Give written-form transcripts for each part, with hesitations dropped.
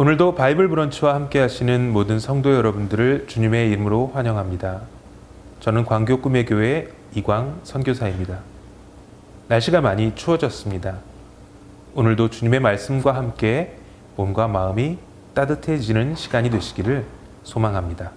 오늘도 바이블 브런치와 함께 하시는 모든 성도 여러분들을 주님의 이름으로 환영합니다. 저는 광교 꿈의 교회 이광 선교사입니다. 날씨가 많이 추워졌습니다. 오늘도 주님의 말씀과 함께 몸과 마음이 따뜻해지는 시간이 되시기를 소망합니다.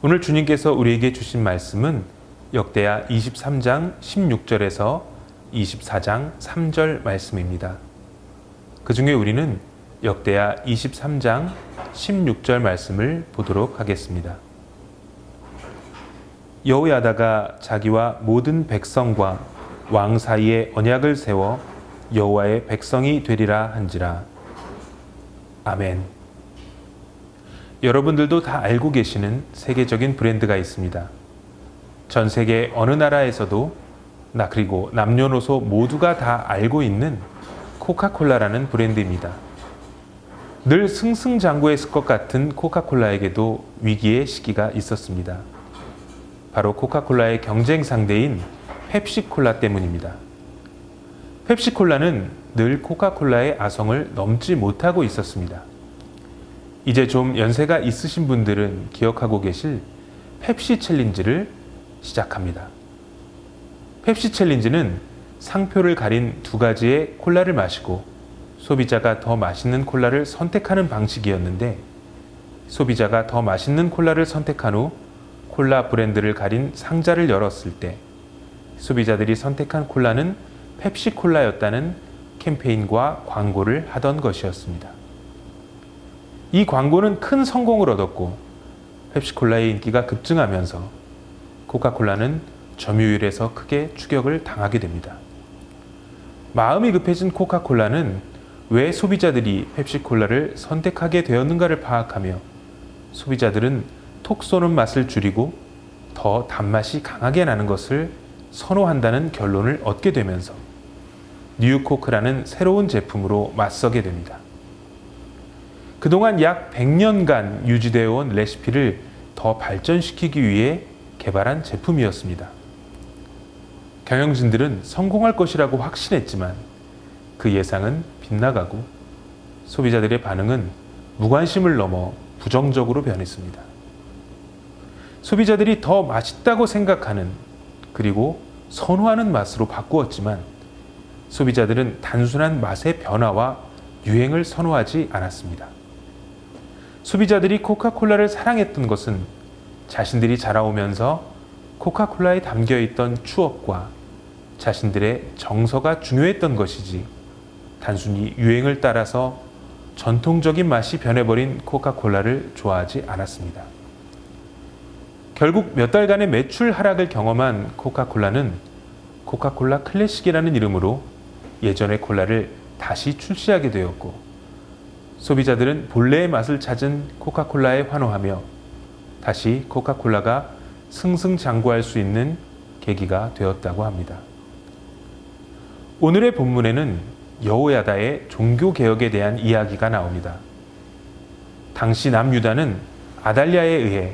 오늘 주님께서 우리에게 주신 말씀은 역대하 23장 16절에서 24장 3절 말씀입니다. 그 중에 우리는 역대하 23장 16절 말씀을 보도록 하겠습니다. 여호야다가 자기와 모든 백성과 왕 사이에 언약을 세워 여호와의 백성이 되리라 한지라. 아멘. 여러분들도 다 알고 계시는 세계적인 브랜드가 있습니다. 전 세계 어느 나라에서도 그리고 남녀노소 모두가 다 알고 있는 코카콜라라는 브랜드입니다. 늘 승승장구했을 것 같은 코카콜라에게도 위기의 시기가 있었습니다. 바로 코카콜라의 경쟁 상대인 펩시콜라 때문입니다. 펩시콜라는 늘 코카콜라의 아성을 넘지 못하고 있었습니다. 이제 좀 연세가 있으신 분들은 기억하고 계실 펩시 챌린지를 시작합니다. 펩시 챌린지는 상표를 가린 두 가지의 콜라를 마시고 소비자가 더 맛있는 콜라를 선택하는 방식이었는데, 소비자가 더 맛있는 콜라를 선택한 후 콜라 브랜드를 가린 상자를 열었을 때 소비자들이 선택한 콜라는 펩시콜라였다는 캠페인과 광고를 하던 것이었습니다. 이 광고는 큰 성공을 얻었고 펩시콜라의 인기가 급증하면서 코카콜라는 점유율에서 크게 추격을 당하게 됩니다. 마음이 급해진 코카콜라는 왜 소비자들이 펩시콜라를 선택하게 되었는가를 파악하며 소비자들은 톡 쏘는 맛을 줄이고 더 단맛이 강하게 나는 것을 선호한다는 결론을 얻게 되면서 뉴코크라는 새로운 제품으로 맞서게 됩니다. 그동안 약 100년간 유지되어 온 레시피를 더 발전시키기 위해 개발한 제품이었습니다. 경영진들은 성공할 것이라고 확신했지만 그 예상은 빗나가고 소비자들의 반응은 무관심을 넘어 부정적으로 변했습니다. 소비자들이 더 맛있다고 생각하는 그리고 선호하는 맛으로 바꾸었지만 소비자들은 단순한 맛의 변화와 유행을 선호하지 않았습니다. 소비자들이 코카콜라를 사랑했던 것은 자신들이 자라오면서 코카콜라에 담겨있던 추억과 자신들의 정서가 중요했던 것이지 단순히 유행을 따라서 전통적인 맛이 변해버린 코카콜라를 좋아하지 않았습니다. 결국 몇 달간의 매출 하락을 경험한 코카콜라는 코카콜라 클래식이라는 이름으로 예전의 콜라를 다시 출시하게 되었고, 소비자들은 본래의 맛을 찾은 코카콜라에 환호하며 다시 코카콜라가 승승장구할 수 있는 계기가 되었다고 합니다. 오늘의 본문에는 여호야다의 종교개혁에 대한 이야기가 나옵니다. 당시 남유다는 아달랴에 의해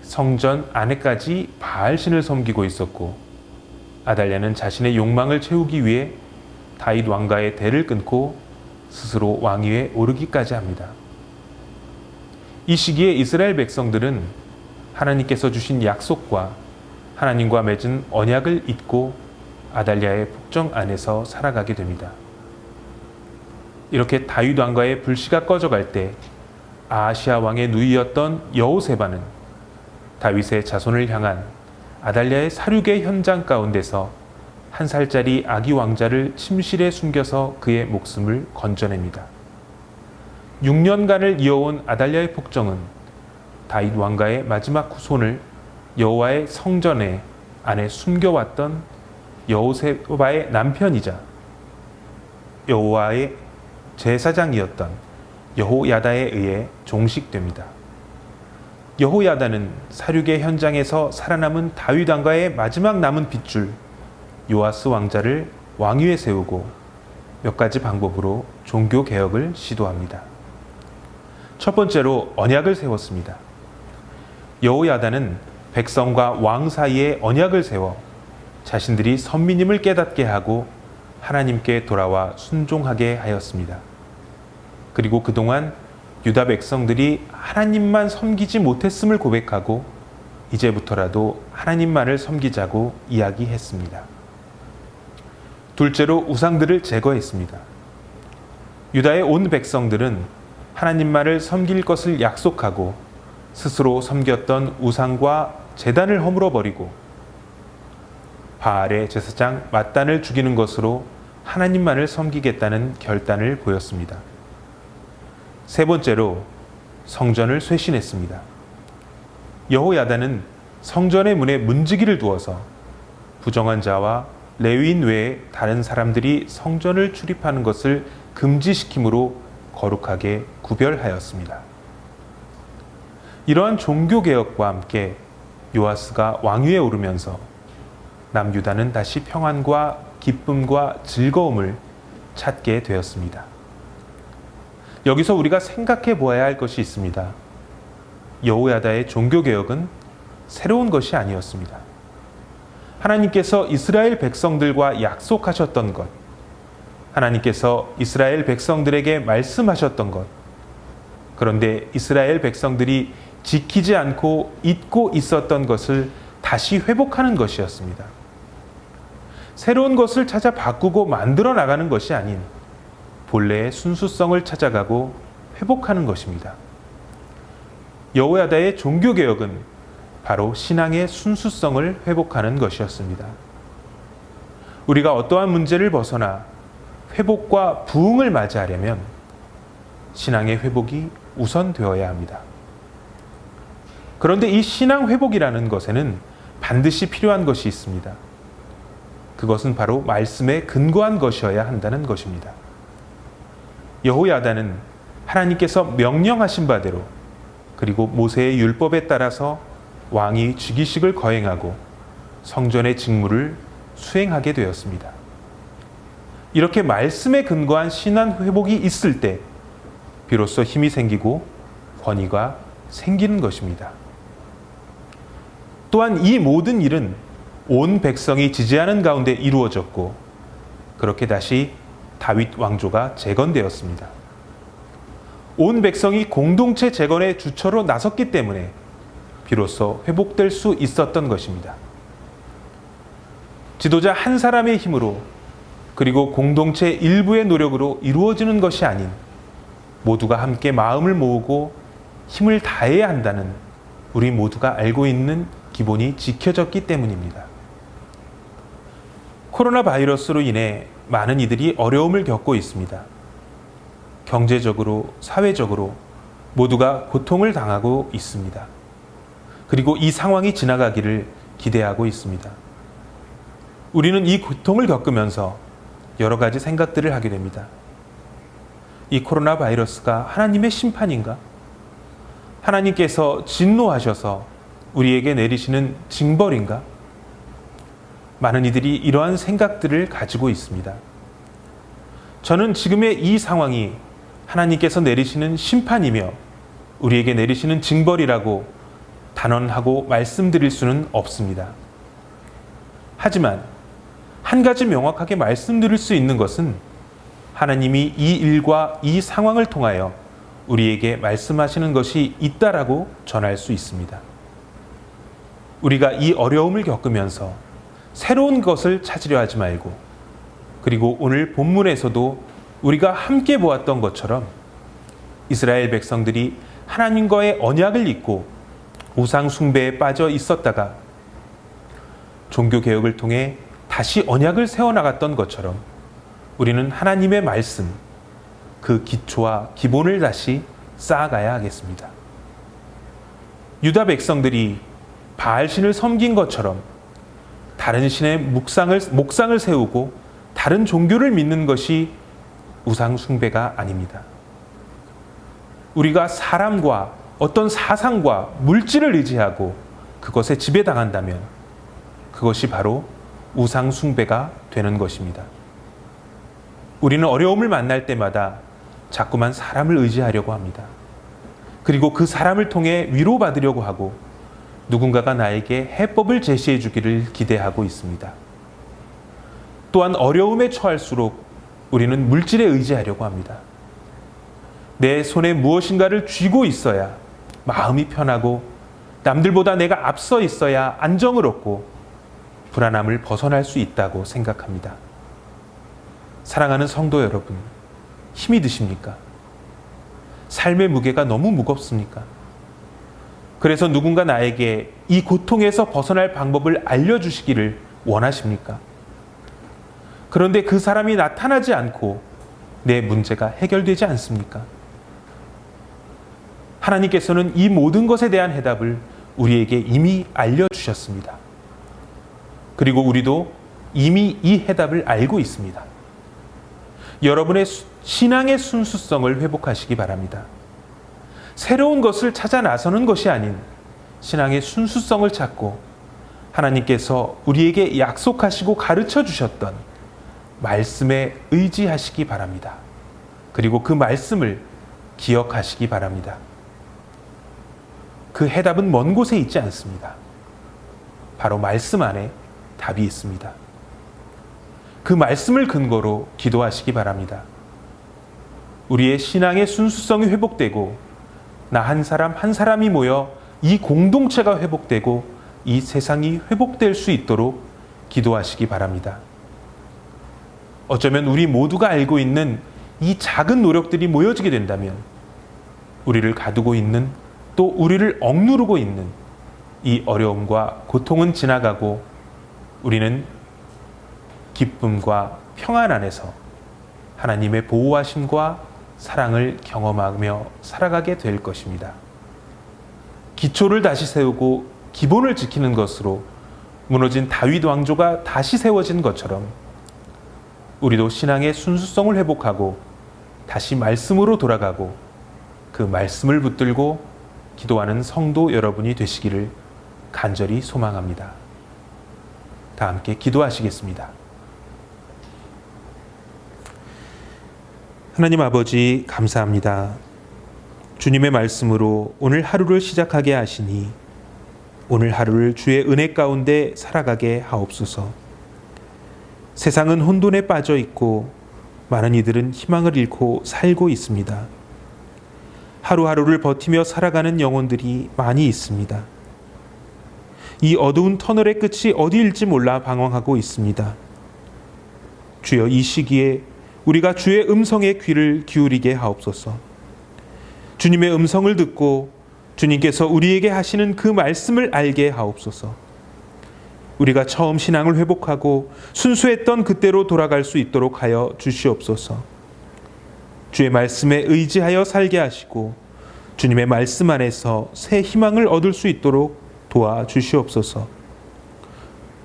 성전 안에까지 바알신을 섬기고 있었고, 아달랴는 자신의 욕망을 채우기 위해 다윗 왕가의 대를 끊고 스스로 왕위에 오르기까지 합니다. 이 시기에 이스라엘 백성들은 하나님께서 주신 약속과 하나님과 맺은 언약을 잊고 아달랴의 폭정 안에서 살아가게 됩니다. 이렇게 다윗 왕가의 불씨가 꺼져갈 때 아하시아 왕의 누이였던 여호세바는 다윗의 자손을 향한 아달랴의 살육의 현장 가운데서 1살짜리 아기 왕자를 침실에 숨겨서 그의 목숨을 건져냅니다. 6년간을 이어온 아달랴의 폭정은 다윗 왕가의 마지막 후손을 여호와의 성전에 안에 숨겨왔던 여호세바의 남편이자 여호와의 제사장이었던 여호야다에 의해 종식됩니다. 여호야다는 살육의 현장에서 살아남은 다윗 왕가의 마지막 남은 핏줄 요아스 왕자를 왕위에 세우고 몇 가지 방법으로 종교 개혁을 시도합니다. 첫 번째로 언약을 세웠습니다. 여호야다는 백성과 왕 사이에 언약을 세워 자신들이 선민임을 깨닫게 하고 하나님께 돌아와 순종하게 하였습니다. 그리고 그동안 유다 백성들이 하나님만 섬기지 못했음을 고백하고 이제부터라도 하나님만을 섬기자고 이야기했습니다. 둘째로 우상들을 제거했습니다. 유다의 온 백성들은 하나님만을 섬길 것을 약속하고 스스로 섬겼던 우상과 제단을 허물어버리고 바알의 제사장 맏단을 죽이는 것으로 하나님만을 섬기겠다는 결단을 보였습니다. 세 번째로 성전을 쇄신했습니다. 여호야다는 성전의 문에 문지기를 두어서 부정한 자와 레위인 외에 다른 사람들이 성전을 출입하는 것을 금지시킴으로 거룩하게 구별하였습니다. 이러한 종교개혁과 함께 요아스가 왕위에 오르면서 남유다는 다시 평안과 기쁨과 즐거움을 찾게 되었습니다. 여기서 우리가 생각해 보아야 할 것이 있습니다. 여호야다의 종교개혁은 새로운 것이 아니었습니다. 하나님께서 이스라엘 백성들과 약속하셨던 것, 하나님께서 이스라엘 백성들에게 말씀하셨던 것, 그런데 이스라엘 백성들이 지키지 않고 잊고 있었던 것을 다시 회복하는 것이었습니다. 새로운 것을 찾아 바꾸고 만들어 나가는 것이 아닌 본래의 순수성을 찾아가고 회복하는 것입니다. 여호야다의 종교개혁은 바로 신앙의 순수성을 회복하는 것이었습니다. 우리가 어떠한 문제를 벗어나 회복과 부흥을 맞이하려면 신앙의 회복이 우선되어야 합니다. 그런데 이 신앙 회복이라는 것에는 반드시 필요한 것이 있습니다. 그것은 바로 말씀에 근거한 것이어야 한다는 것입니다. 여호야다는 하나님께서 명령하신 바대로 그리고 모세의 율법에 따라서 왕이 즉위식을 거행하고 성전의 직무를 수행하게 되었습니다. 이렇게 말씀에 근거한 신앙 회복이 있을 때 비로소 힘이 생기고 권위가 생기는 것입니다. 또한 이 모든 일은 온 백성이 지지하는 가운데 이루어졌고 그렇게 다시 다윗 왕조가 재건되었습니다. 온 백성이 공동체 재건의 주처로 나섰기 때문에 비로소 회복될 수 있었던 것입니다. 지도자 한 사람의 힘으로 그리고 공동체 일부의 노력으로 이루어지는 것이 아닌 모두가 함께 마음을 모으고 힘을 다해야 한다는 우리 모두가 알고 있는 기본이 지켜졌기 때문입니다. 코로나 바이러스로 인해 많은 이들이 어려움을 겪고 있습니다. 경제적으로, 사회적으로 모두가 고통을 당하고 있습니다. 그리고 이 상황이 지나가기를 기대하고 있습니다. 우리는 이 고통을 겪으면서 여러 가지 생각들을 하게 됩니다. 이 코로나 바이러스가 하나님의 심판인가? 하나님께서 진노하셔서 우리에게 내리시는 징벌인가? 많은 이들이 이러한 생각들을 가지고 있습니다. 저는 지금의 이 상황이 하나님께서 내리시는 심판이며 우리에게 내리시는 징벌이라고 단언하고 말씀드릴 수는 없습니다. 하지만 한 가지 명확하게 말씀드릴 수 있는 것은 하나님이 이 일과 이 상황을 통하여 우리에게 말씀하시는 것이 있다라고 전할 수 있습니다. 우리가 이 어려움을 겪으면서 새로운 것을 찾으려 하지 말고 그리고 오늘 본문에서도 우리가 함께 보았던 것처럼 이스라엘 백성들이 하나님과의 언약을 잊고 우상 숭배에 빠져 있었다가 종교개혁을 통해 다시 언약을 세워나갔던 것처럼 우리는 하나님의 말씀, 그 기초와 기본을 다시 쌓아가야 하겠습니다. 유다 백성들이 바알신을 섬긴 것처럼 다른 신의 목상을 세우고 다른 종교를 믿는 것이 우상 숭배가 아닙니다. 우리가 사람과 어떤 사상과 물질을 의지하고 그것에 지배당한다면 그것이 바로 우상 숭배가 되는 것입니다. 우리는 어려움을 만날 때마다 자꾸만 사람을 의지하려고 합니다. 그리고 그 사람을 통해 위로받으려고 하고 누군가가 나에게 해법을 제시해 주기를 기대하고 있습니다. 또한 어려움에 처할수록 우리는 물질에 의지하려고 합니다. 내 손에 무엇인가를 쥐고 있어야 마음이 편하고 남들보다 내가 앞서 있어야 안정을 얻고 불안함을 벗어날 수 있다고 생각합니다. 사랑하는 성도 여러분, 힘이 드십니까? 삶의 무게가 너무 무겁습니까? 그래서 누군가 나에게 이 고통에서 벗어날 방법을 알려주시기를 원하십니까? 그런데 그 사람이 나타나지 않고 내 문제가 해결되지 않습니까? 하나님께서는 이 모든 것에 대한 해답을 우리에게 이미 알려주셨습니다. 그리고 우리도 이미 이 해답을 알고 있습니다. 여러분의 신앙의 순수성을 회복하시기 바랍니다. 새로운 것을 찾아 나서는 것이 아닌 신앙의 순수성을 찾고 하나님께서 우리에게 약속하시고 가르쳐 주셨던 말씀에 의지하시기 바랍니다. 그리고 그 말씀을 기억하시기 바랍니다. 그 해답은 먼 곳에 있지 않습니다. 바로 말씀 안에 답이 있습니다. 그 말씀을 근거로 기도하시기 바랍니다. 우리의 신앙의 순수성이 회복되고 나 한 사람 한 사람이 모여 이 공동체가 회복되고 이 세상이 회복될 수 있도록 기도하시기 바랍니다. 어쩌면 우리 모두가 알고 있는 이 작은 노력들이 모여지게 된다면 우리를 가두고 있는 또 우리를 억누르고 있는 이 어려움과 고통은 지나가고 우리는 기쁨과 평안 안에서 하나님의 보호하심과 사랑을 경험하며 살아가게 될 것입니다. 기초를 다시 세우고 기본을 지키는 것으로 무너진 다윗 왕조가 다시 세워진 것처럼 우리도 신앙의 순수성을 회복하고 다시 말씀으로 돌아가고 그 말씀을 붙들고 기도하는 성도 여러분이 되시기를 간절히 소망합니다. 다 함께 기도하시겠습니다. 하나님 아버지, 감사합니다. 주님의 말씀으로 오늘 하루를 시작하게 하시니 오늘 하루를 주의 은혜 가운데 살아가게 하옵소서. 세상은 혼돈에 빠져 있고 많은 이들은 희망을 잃고 살고 있습니다. 하루하루를 버티며 살아가는 영혼들이 많이 있습니다. 이 어두운 터널의 끝이 어디일지 몰라 방황하고 있습니다. 주여, 이 시기에 우리가 주의 음성에 귀를 기울이게 하옵소서. 주님의 음성을 듣고 주님께서 우리에게 하시는 그 말씀을 알게 하옵소서. 우리가 처음 신앙을 회복하고 순수했던 그때로 돌아갈 수 있도록 하여 주시옵소서. 주의 말씀에 의지하여 살게 하시고 주님의 말씀 안에서 새 희망을 얻을 수 있도록 도와주시옵소서.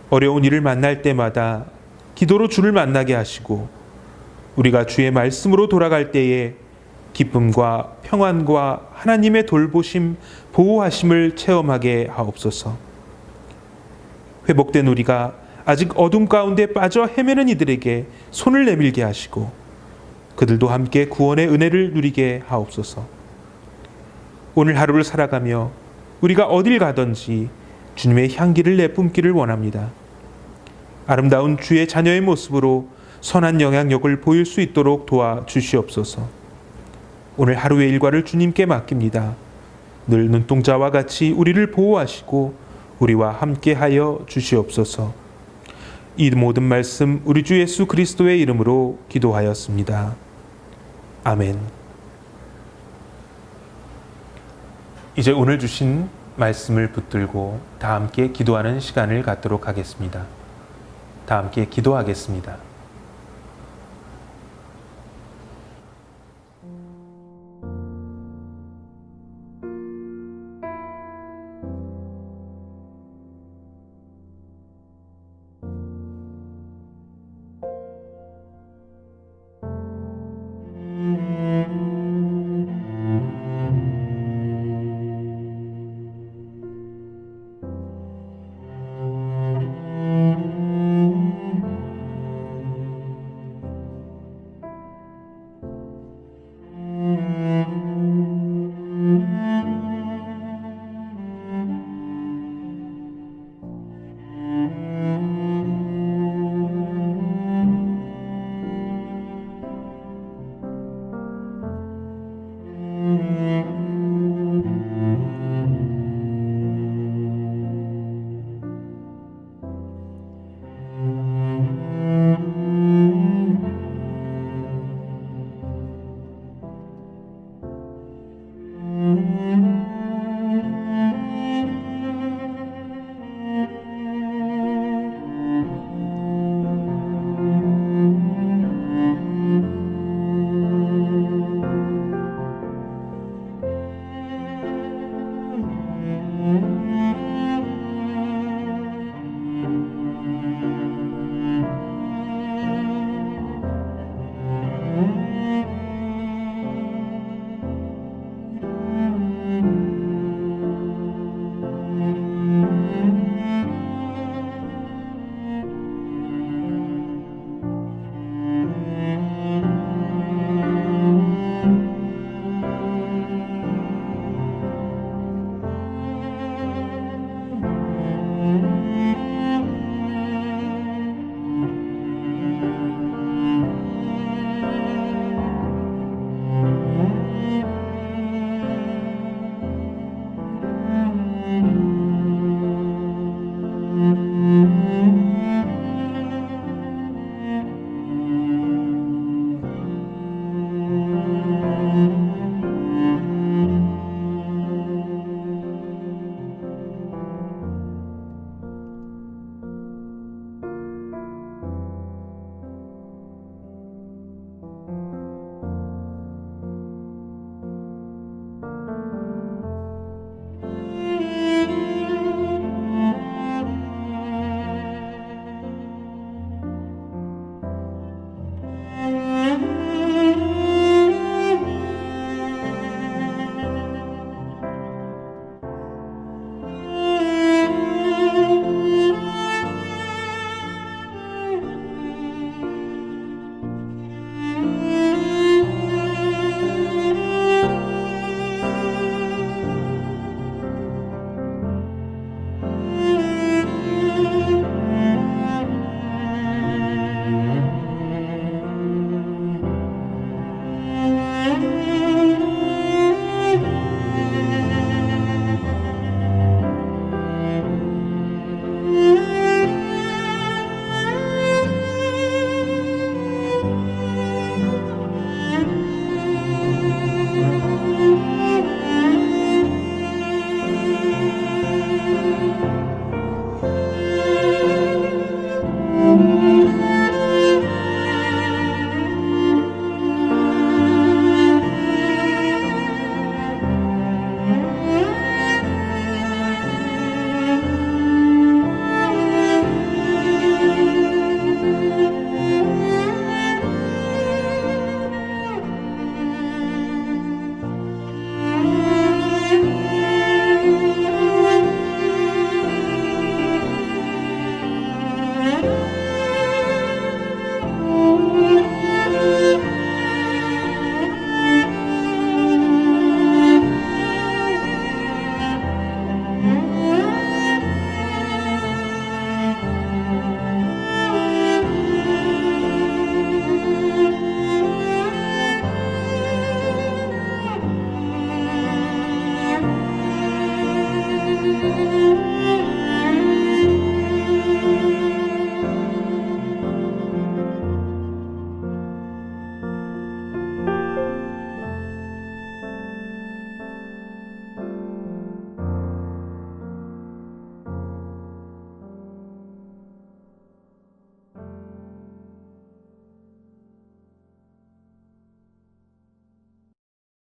어려운 일을 만날 때마다 기도로 주를 만나게 하시고 우리가 주의 말씀으로 돌아갈 때에 기쁨과 평안과 하나님의 돌보심, 보호하심을 체험하게 하옵소서. 회복된 우리가 아직 어둠 가운데 빠져 헤매는 이들에게 손을 내밀게 하시고 그들도 함께 구원의 은혜를 누리게 하옵소서. 오늘 하루를 살아가며 우리가 어딜 가든지 주님의 향기를 내뿜기를 원합니다. 아름다운 주의 자녀의 모습으로 선한 영향력을 보일 수 있도록 도와주시옵소서. 오늘 하루의 일과를 주님께 맡깁니다. 늘 눈동자와 같이 우리를 보호하시고 우리와 함께하여 주시옵소서. 이 모든 말씀 우리 주 예수 그리스도의 이름으로 기도하였습니다. 아멘. 이제 오늘 주신 말씀을 붙들고 다 함께 기도하는 시간을 갖도록 하겠습니다. 다 함께 기도하겠습니다.